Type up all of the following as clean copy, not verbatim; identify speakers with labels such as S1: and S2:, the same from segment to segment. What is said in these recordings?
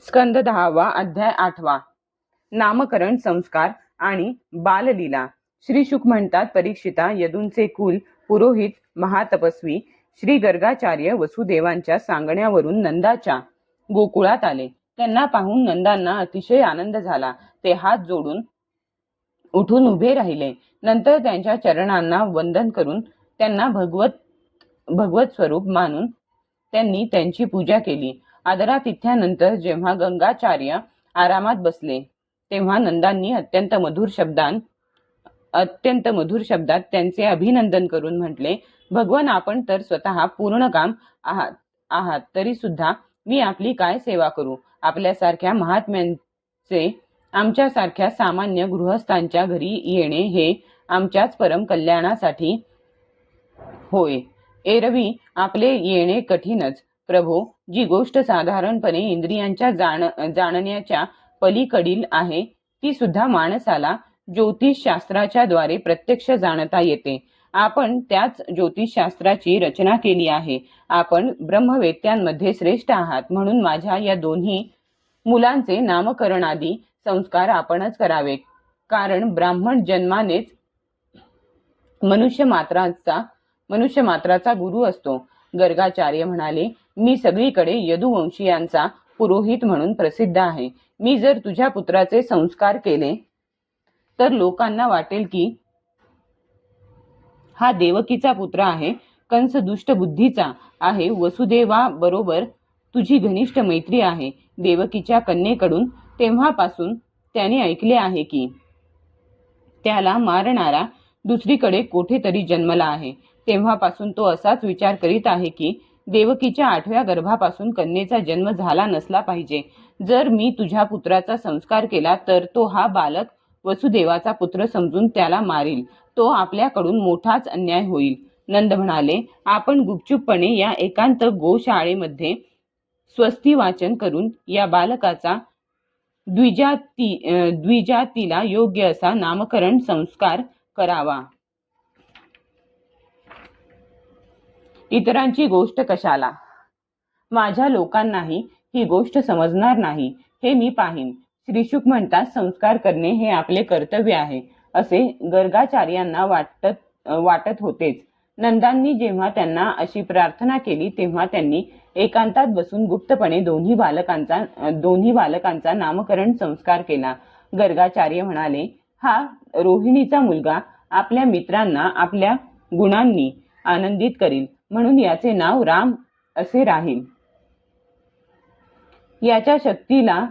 S1: स्कंद 10वा अध्याय 8वा नामकरण संस्कार आणि बाललीला। श्री शुक म्हणतात, परीक्षिता, यदूंचे कुल पुरोहित महातपस्वी श्री गर्गाचार्य वसुदेवांच्या सांगण्यावरून नंदाच्या गोकुळात आले। त्यांना पाहून नंदांना अतिशय आनंद झाला। ते हात जोडून उठून उभे राहिले। नंतर त्यांच्या चरणांना वंदन करून त्यांना भगवत स्वरूप मानून त्यांनी त्यांची पूजा केली। आदरातिथ्यानंतर जेव्हा गंगाचार्य आरामात बसले तेव्हा नंदांनी अत्यंत मधुर शब्दात त्यांचे अभिनंदन करून म्हटले, भगवान, आपण तर स्वतः पूर्ण काम आहात तरी सुद्धा मी आपली काय सेवा करू? आपल्यासारख्या महात्म्यांचे आमच्यासारख्या सामान्य गृहस्थांच्या घरी येणे हे आमच्याच परम कल्याणासाठी होय। एरवी आपले येणे कठीणच प्रभो। जी गोष्ट साधारणपणे इंद्रियांच्या जाणण्याच्या पलीकडील आहे ती सुद्धा माणसाला ज्योतिषशास्त्राच्या द्वारे प्रत्यक्ष जाणता येते। आपण त्याच ज्योतिषशास्त्राची रचना केली आहे। आपण ब्रह्मवेत्यांमध्ये श्रेष्ठ आहात, म्हणून माझ्या या दोन्ही मुलांचे नामकरणादी संस्कार आपणच करावे, कारण ब्राह्मण जन्मानेच मनुष्य मात्राचा गुरु असतो। गर्गाचार्य म्हणाले, मी सगळीकडे यदुवंशीयांचा पुरोहित म्हणून प्रसिद्ध आहे। मी जर तुझ्या पुत्राचे संस्कार केले तर लोकांना वाटेल की हा देवकीचा पुत्र आहे, कंस दुष्ट बुद्धीचा आहे, वसुदेवा बरोबर तुझी घनिष्ठ मैत्री आहे। देवकीच्या कन्येकडून तेव्हापासून त्याने ऐकले आहे की त्याला मारणारा दुसरीकडे कुठेतरी जन्मला आहे। तेव्हापासून तो असाच विचार करीत आहे की देवकीच्या 8व्या गर्भापासून कन्येचा जन्म झाला नसला पाहिजे। जर मी तुझ्या पुत्राचा संस्कार केला तर तो हा बालक वसुदेवाचा पुत्र समजून त्याला मारील। तो आपल्याकडून मोठाच अन्याय होईल। नंद म्हणाले, आपण गुपचूपपणे या एकांत गोशाळेमध्ये स्वस्ती वाचन करून या बालकाचा द्विजातीला योग्य असा नामकरण संस्कार करावा। इतरांची गोष्ट कशाला? माझ्या लोकांनाही ही गोष्ट समजणार नाही हे मी पाहीन। श्रीशुक म्हणतात, संस्कार करणे हे आपले कर्तव्य आहे असे गर्गाचार्यांना वाटत होतेच। नंदांनी जेव्हा त्यांना अशी प्रार्थना केली तेव्हा त्यांनी एकांतात बसून गुप्तपणे दोन्ही बालकांचा नामकरण संस्कार केला। गर्गाचार्य म्हणाले, हा रोहिणीचा मुलगा आपल्या मित्रांना आपल्या गुणांनी आनंदित करील, म्हणून याचे नाव राम असे राहील। याच्या शक्तीला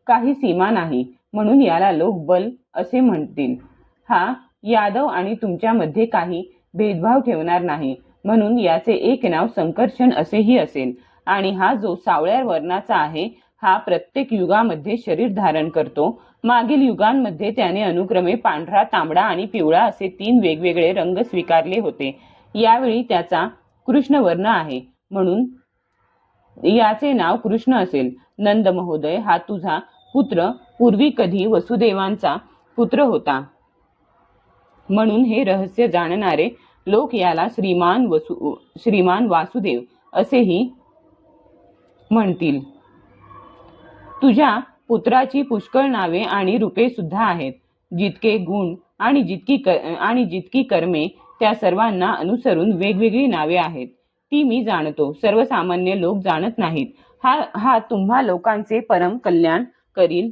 S1: काही सीमा नाही, म्हणून याला लोक बल असे म्हणतील। हा यादव आणि तुमच्यामध्ये काही भेदभाव ठेवणार नाही, म्हणून याचे एक नाव संकर्षण असेही असेल। आणि हा जो सावळ्या वर्णाचा आहे हा प्रत्येक युगामध्ये शरीर धारण करतो। मागील युगांमध्ये त्याने अनुक्रमे पांढरा, तांबडा आणि पिवळा असे 3 वेगवेगळे रंग स्वीकारले होते। यावेळी त्याचा कृष्ण वर्ण आहे, म्हणून याचे नाव कृष्ण असेल। नंद महोदय, हा तुझा पुत्र पूर्वी कधी वसुदेवांचा पुत्र होता, म्हणून हे रहस्य जाणणारे लोक याला श्रीमान वासुदेव असेही म्हणतील। तुझ्या पुत्राची पुष्कळ नावे आणि रूपे सुद्धा आहेत। जितके गुण आणि जितकी कर्मे त्या सर्वांना अनुसरून वेगवेगळी नावे आहेत, ती मी जाणतो, सर्वसामान्य लोक जाणत नाहीत। हा तुम्हा लोकांचे परम कल्याण करील।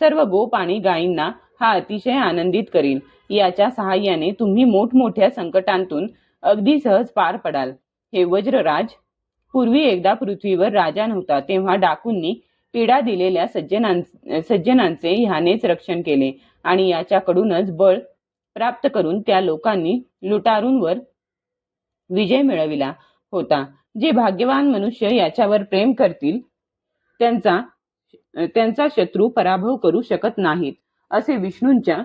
S1: सर्व गोप आणि गायींना हा अतिशय आनंदित करील। याच्या सहाय्याने तुम्ही मोठमोठ्या संकटांतून अगदी सहज पार पडाल। हे वज्रराज, पूर्वी एकदा पृथ्वीवर राजा नव्हता, तेव्हा डाकूंनी पीडा दिलेल्या सज्जनांचे ह्यानेच रक्षण केले आणि याच्याकडूनच बळ प्राप्त करून त्या लोकांनी लुटारूंवर विजय मिळविला होता। जे भाग्यवान मनुष्य याच्यावर प्रेम करतील त्यांचा शत्रू पराभव करू शकत नाहीत, असे विष्णूंच्या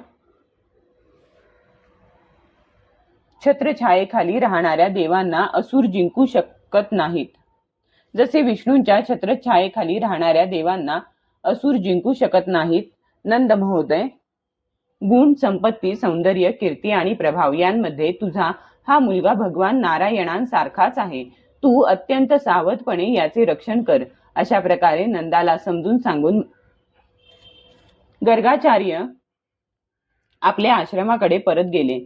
S1: छत्रछायेखाली राहणाऱ्या देवांना असुर जिंकू शकत नाहीत। जसे विष्णूंच्या छत्रछायेखाली राहणाऱ्या देवांना असुर जिंकू शकत नाहीत। नंद महोदय, गुण, संपत्ती, सौंदर्य, कीर्ती आणि प्रभाव यांमध्ये तुझा हा मुलगा भगवान नारायणांसारखाच आहे। तू अत्यंत सावधपणे याचे रक्षण कर अशा प्रकारे नंदाला समजून सांगून गर्गाचार्य आपल्या आश्रमाकडे परत गेले.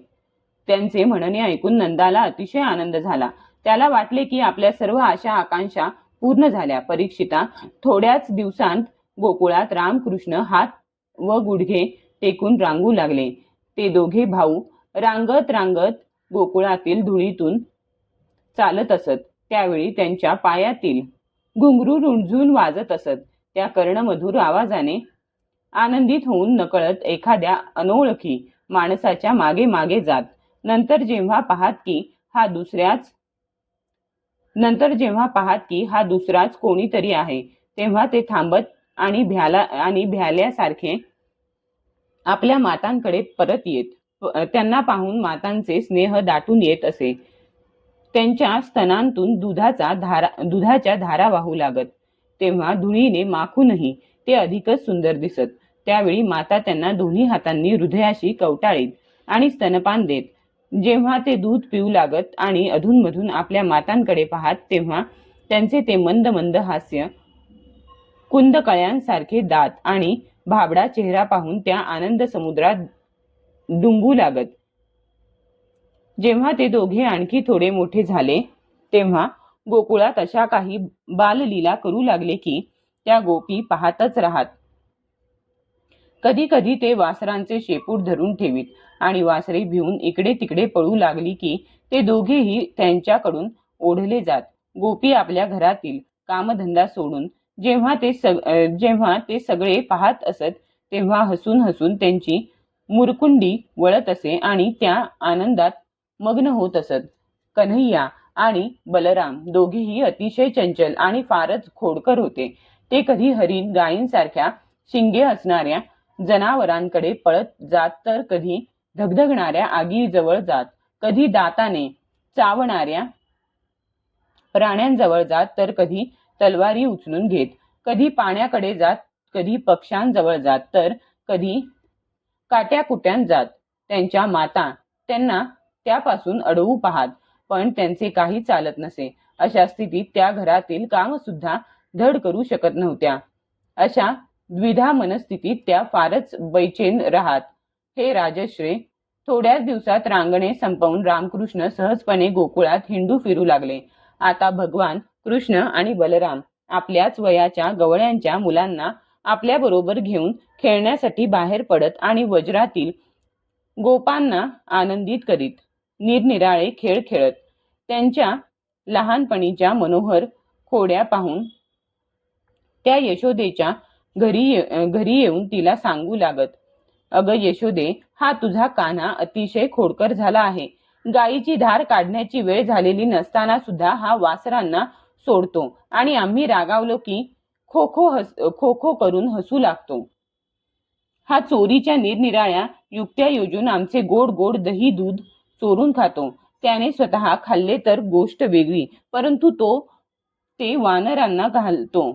S1: त्यांचे म्हणणे ऐकून नंदाला अतिशय आनंद झाला. त्याला वाटले की आपल्या सर्व आशा आकांक्षा पूर्ण झाल्या. परीक्षिता, थोड्याच दिवसांत गोकुळात रामकृष्ण हात व गुडघे टेकून रांगू लागले. ते दोघे भाऊ रांगत रांगत गोकुळातील धुळीतून चालत असत. त्यावेळी त्यांच्या पायातील घुंगरू रुंजून वाजत असत. त्या कर्णमधुर आवाजाने आनंदित होऊन नकळत एखाद्या अनोळखी माणसाच्या मागे मागे जात. नंतर जेव्हा पाहात की हा दुसराच कोणीतरी आहे, तेव्हा ते थांबत आणि भ्याल्यासारखे आपल्या मातांकडे परत येत. त्यांना पाहून मातांचे स्नेह दाटून येत असे. त्यांच्या स्तनांतून दुधाच्या धारा वाहू लागत. तेव्हा धुळीने माखूनही ते अधिकच सुंदर दिसत. त्यावेळी माता त्यांना दोन्ही हातांनी हृदयाशी कवटाळीत आणि स्तनपान देत. जेव्हा ते दूध पिऊ लागत आणि अधूनमधून आपल्या मातांकडे पाहत, तेव्हा त्यांचे ते मंद मंद हास्य, कुंदकळ्यांसारखे दात आणि भाबडा चेहरा पाहून त्या आनंद समुद्रात डुंबू लागत. जेव्हा ते दोघे आणखी थोडे मोठे झाले, तेव्हा गोकुळात अशा काही बाललीला करू लागले की त्या गोपी पाहतच राहत. कधी कधी ते वासरांचे शेपूट धरून ठेवीत आणि वासरे भिवून इकडे तिकडे पळू लागली की ते दोघेही त्यांच्याकडून ओढले जात. गोपी आपल्या घरातील कामधंदा सोडून जेव्हा ते सगळे पाहत असत, तेव्हा हसून हसून त्यांची मुरकुंडी वळत असे आणि त्या आनंदात मग्न होत असत. कन्हैया आणि बलराम दोघेही अतिशय चंचल आणि फारच खोडकर होते. ते कधी हरिण गायींसारख्या शिंगे असणाऱ्या जनावरांकडे पळत जात, तर कधी धगधगणाऱ्या आगीजवळ जात, कधी दाताने चावणाऱ्या प्राण्यांजवळ जात, तर कधी तलवारी उचलून घेत, कधी पाण्याकडे जात, कधी पक्ष्यांजवळ जात, तर कधी काट्याकुट्यात जात. त्यांच्या माता त्यांना त्यापासून अडवू पाहात, पण त्यांचे काही चालत नसे. अशा स्थितीत त्या घरातील काम सुद्धा धड करू शकत नव्हत्या. अशा द्विधा मनस्थितीत त्या फारच बैचेन राहत. हे राजश्री, थोड्याच दिवसात रांगणे संपवून रामकृष्ण सहजपणे गोकुळात हिंडू फिरू लागले. आता भगवान कृष्ण आणि बलराम आपल्याच वयाच्या गवळ्यांच्या मुलांना आपल्या बरोबर घेऊन खेळण्यासाठी बाहेर पडत आणि वज्रातील गोपांना आनंदित करीत निरनिराळे खेळ खेळत. त्यांच्या लहानपणीच्या मनोहर खोड्या पाहून त्या यशोदेच्या घरी येऊन तिला सांगू लागत, अगं यशोदे, हा तुझा कान्हा अतिशय खोडकर झाला आहे. गायीची धार काढण्याची वेळ झालेली नसताना सुद्धा हा वासरांना सोडतो आणि आम्ही रागावलो की खो खो करून हसू लागतो. हा चोरीच्या निरनिराळ्या युक्त्या योजून आमचे गोड गोड दही दूध चोरून खातो. त्याने स्वतः खाल्ले तर गोष्ट वेगळी, परंतु ते वानरांना घालतो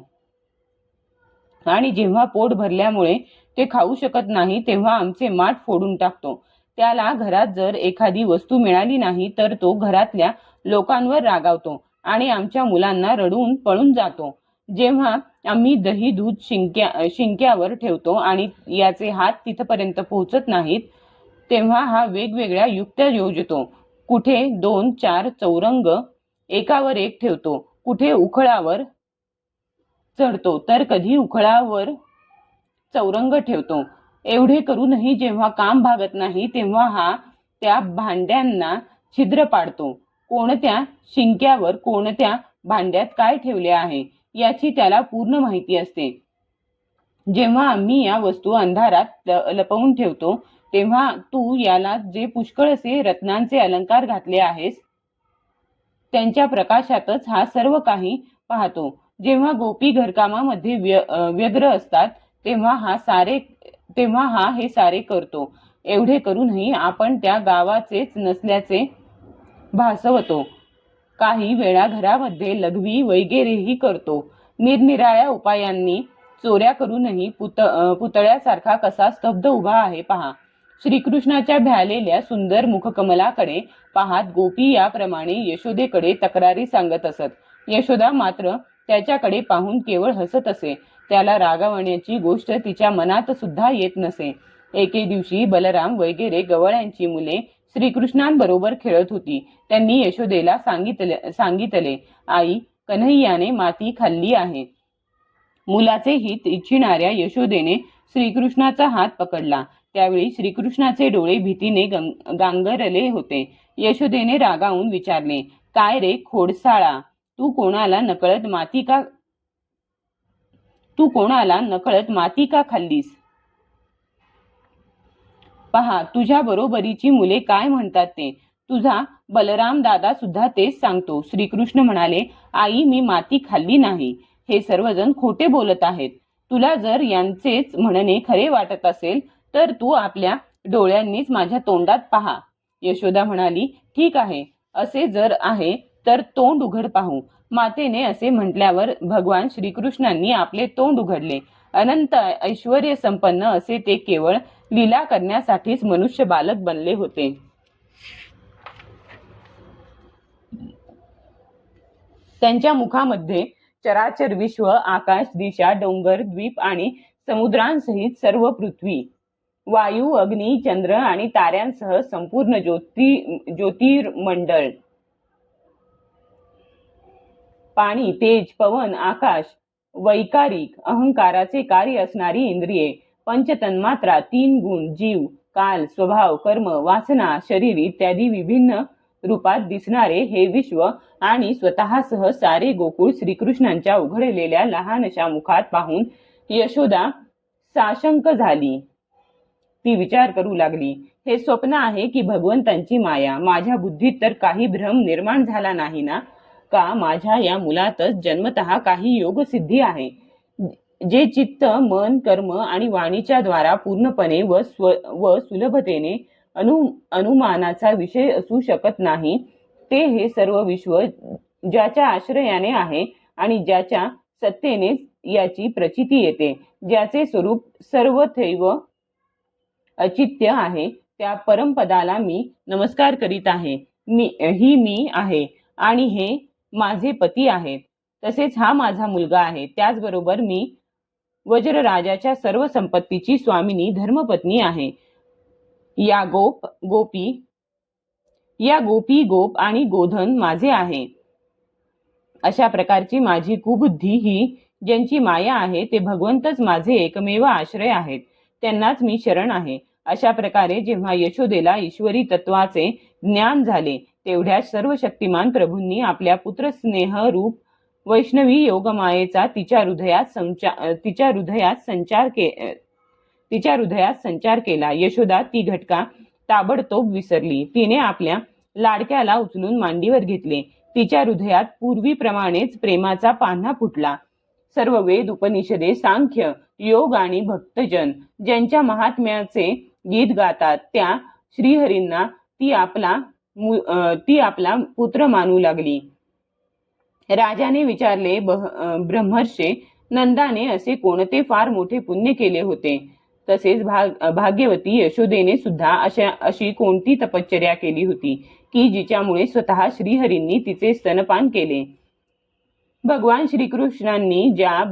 S1: आणि जेव्हा पोट भरल्यामुळे ते खाऊ शकत नाही, तेव्हा आमचे माठ फोडून टाकतो. त्याला घरात जर एखादी वस्तू मिळाली नाही तर तो घरातल्या लोकांवर रागावतो आणि आमच्या मुलांना रडून पळून जातो. जेव्हा आम्ही दही दूध शिंक्यावर ठेवतो आणि याचे हात तिथपर्यंत पोहोचत नाहीत, तेव्हा हा वेगवेगळ्या युक्त्या योजतो. कुठे 2-4 चौरंग एकावर एक ठेवतो, कुठे उखळावर चढतो, तर कधी उखळावर चौरंग ठेवतो. एवढे करूनही जेव्हा काम भागत नाही, तेव्हा हा त्या भांड्यांना छिद्र पाडतो. कोणत्या शिंक्यावर कोणत्या भांड्यात काय ठेवले आहे याची त्याला पूर्ण माहिती असते. जेव्हा आम्ही या वस्तू अंधारात लपवून ठेवतो, तेव्हा तू याला जे पुष्कळ असे रत्नांचे अलंकार घातले आहेस, त्यांच्या प्रकाशातच हा सर्व काही पाहतो. जेव्हा गोपी घरकामामध्ये व्यग्र असतात, तेव्हा हा हे सारे करतो. एवढे करूनही आपण त्या गावाचेच नसल्याचे भासवतो. काही वेळा घरामध्ये लघवी वगैरेही करतो. निरनिराळ्या उपायांनी चोऱ्या करूनही पुतळ्यासारखा कसा स्तब्ध उभा आहे पहा. श्रीकृष्णाच्या भ्यालेल्या सुंदर मुखकमलाकडे पाहत गोपी याप्रमाणे यशोदेकडे तक्रारी सांगत असत. यशोदा मात्र त्याच्याकडे पाहून केवळ हसत असे. त्याला रागावण्याची गोष्ट तिच्या मनात सुद्धा येत नसे. एके दिवशी बलराम वगैरे गवळ्यांची मुले श्रीकृष्णांबरोबर खेळत होती. त्यांनी यशोदेला सांगितले, आई, कन्हैयाने माती खाल्ली आहे. मुलाचे हित इच्छिणाऱ्या यशोदेने श्रीकृष्णाचा हात पकडला. त्यावेळी श्रीकृष्णाचे डोळे भीतीने गांगरले होते. यशोदेने रागावून विचारले, काय रे खोडसाळा, तू कोणाला नकळत माती का खाल्लीस? पहा, तुझ्या बरोबरीची मुले काय म्हणतात ते. तुझा बलराम दादा सुद्धा तेच सांगतो. श्रीकृष्ण म्हणाले, आई, मी माती खाल्ली नाही. हे सर्वजण खोटे बोलत आहेत. तुला जर यांचेच म्हणणे खरे वाटत असेल तर तू आपल्या डोळ्यांनीच माझ्या तोंडात पहा. यशोदा म्हणाली, ठीक आहे, असे जर आहे तर तोंड उघड पाहू. मातेने असे म्हटल्यावर भगवान श्रीकृष्णांनी आपले तोंड उघडले. अनंत ऐश्वर्य संपन्न असे ते केवळ लीला करण्यासाठीच मनुष्य बालक बनले होते. त्यांच्या मुखामध्ये चराचर विश्व, आकाश, दिशा, डोंगर, द्वीप आणि समुद्रांसहित सर्व पृथ्वी, वायू, अग्नी, चंद्र आणि ताऱ्यांसह संपूर्ण ज्योतिर्मंडळ, पाणी, तेज, पवन, आकाश, वैकारिक अहंकाराचे कार्य असणारी इंद्रिये, पंचतन्मात्रा, 3 गुण, जीव, काल, स्वभाव, कर्म, वासना, शरीर इत्यादी विभिन्न रूपात दिसणारे हे विश्व आणि स्वतःसह सारे गोकुळ श्रीकृष्णांच्या उघडलेल्या लहानशा मुखात पाहून यशोदा साशंक झाली. ती विचार करू लागली, हे स्वप्न आहे की भगवंतांची माया? माझ्या बुद्धीत तर काही भ्रम निर्माण झाला नाही ना? का माझ्या या मुलातच जन्मतः काही योगसिद्धी आहे, जे चित्त, मन, कर्म आणि वाणीच्या द्वारा पूर्णपणे व सुलभतेने अनुमानाचा विषय असू शकत नाही? ते हे सर्व विश्व ज्याच्या आश्रयाने आहे आणि ज्याच्या सत्तेने याची प्रचिती येते, ज्याचे स्वरूप सर्वथैव अचित्य आहे, त्या परमपदाला मी नमस्कार करीत आहे. मी आहे आणि हे माझे पती आहेत. तसेच हा माझा मुलगा आहे. त्याचबरोबर मी वज्रराजाच्या सर्व संपत्तीची स्वामिनी धर्मपत्नी आहे. या गोपी, गोप आणि गोधन माझे आहे. अशा प्रकारची माझी कुबुद्धी ही ज्यांची माया आहे ते भगवंतच माझे एकमेव आश्रय आहेत. त्यांनाच मी शरण आहे. अशा प्रकारे जेव्हा यशोदेला ईश्वरी तत्वाचे ज्ञान झाले तेवढ्याच सर्व शक्तिमान प्रभूंनी आपल्या पुत्रस्नेह रूप वैष्णवी योगमायेचा तिच्या हृदयात संचार केला. यशोदा ती घटका ताबडतोब विसरली. तिने आपल्या लाडक्याला उचलून मांडीवर घेतले. तिच्या हृदयात पूर्वीप्रमाणेच प्रेमाचा पान्हा फुटला. सर्व वेद, उपनिषदे, सांख्य, योग आणि भक्तजन ज्यांच्या महात्म्याचे गीत गातात त्या श्रीहरींना ती आपला पुत्र मानू लागली. राजाने विचारले, ब्रह्मर्षे नंदाने असे कोणते फार मोठे पुण्य केले होते? तसेच भाग्यवती यशोदेने सुद्धा अशी कोणती तपश्चर्या केली होती की जिच्यामुळे स्वतः श्रीहरींनी तिचे स्तनपान केले? भगवान श्रीकृष्णांनी ज्या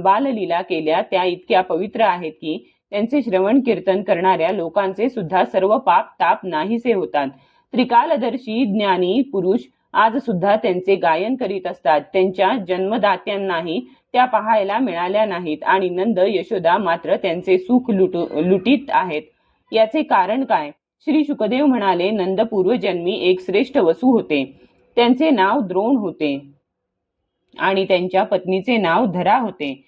S1: बाललीला केल्या त्या इतक्या पवित्र आहेत की त्यांचे श्रवण कीर्तन करणाऱ्या लोकांचे सुद्धा सर्व पाप ताप नाहीसे होतात. त्रिकालदर्शी ज्ञानी पुरुष आज सुद्धा त्यांचे गायन करीत असतात. त्यांच्या जन्मदात्यांनाही त्या पाहायला मिळाल्या नाहीत आणि नंद यशोदा मात्र त्यांचे सुख लुटीत आहेत. याचे कारण काय? श्री शुकदेव म्हणाले, नंद पूर्वजन्मी एक श्रेष्ठ वसू होते. त्यांचे नाव द्रोण होते आणि त्यांच्या पत्नीचे नाव धरा होते.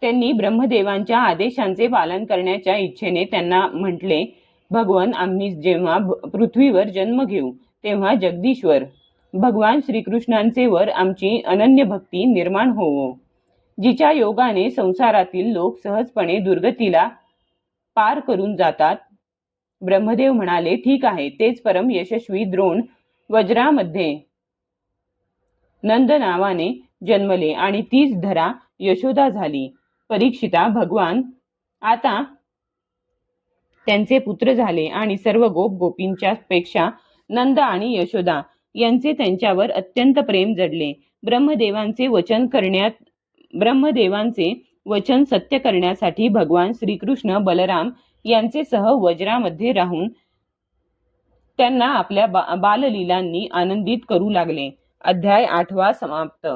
S1: त्यांनी ब्रह्मदेवांच्या आदेशांचे पालन करण्याच्या इच्छेने त्यांना म्हटले, भगवान, आम्ही जेव्हा पृथ्वीवर जन्म घेऊ तेव्हा जगदीश्वर भगवान श्रीकृष्णांचे वर आमची अनन्य भक्ती निर्माण होवो, जिच्या योगाने संसारातील लोक सहजपणे दुर्गतीला पार करून जातात. ब्रह्मदेव म्हणाले, ठीक आहे. तेच परम यशस्वी द्रोण वज्रामध्ये नंद नावाने जन्मले आणि तीच धरा यशोदा झाली. परीक्षिता, भगवान आता त्यांचे पुत्र झाले आणि सर्व गोपींच्या पेक्षा नंद आणि यशोदा यांचे त्यांच्यावर अत्यंत प्रेम जडले. ब्रह्मदेवांचे वचन सत्य करण्यासाठी भगवान श्रीकृष्ण बलराम यांचे सह वज्रामध्ये राहून त्यांना आपल्या बाललीलांनी आनंदित करू लागले. अध्याय 8 समाप्त.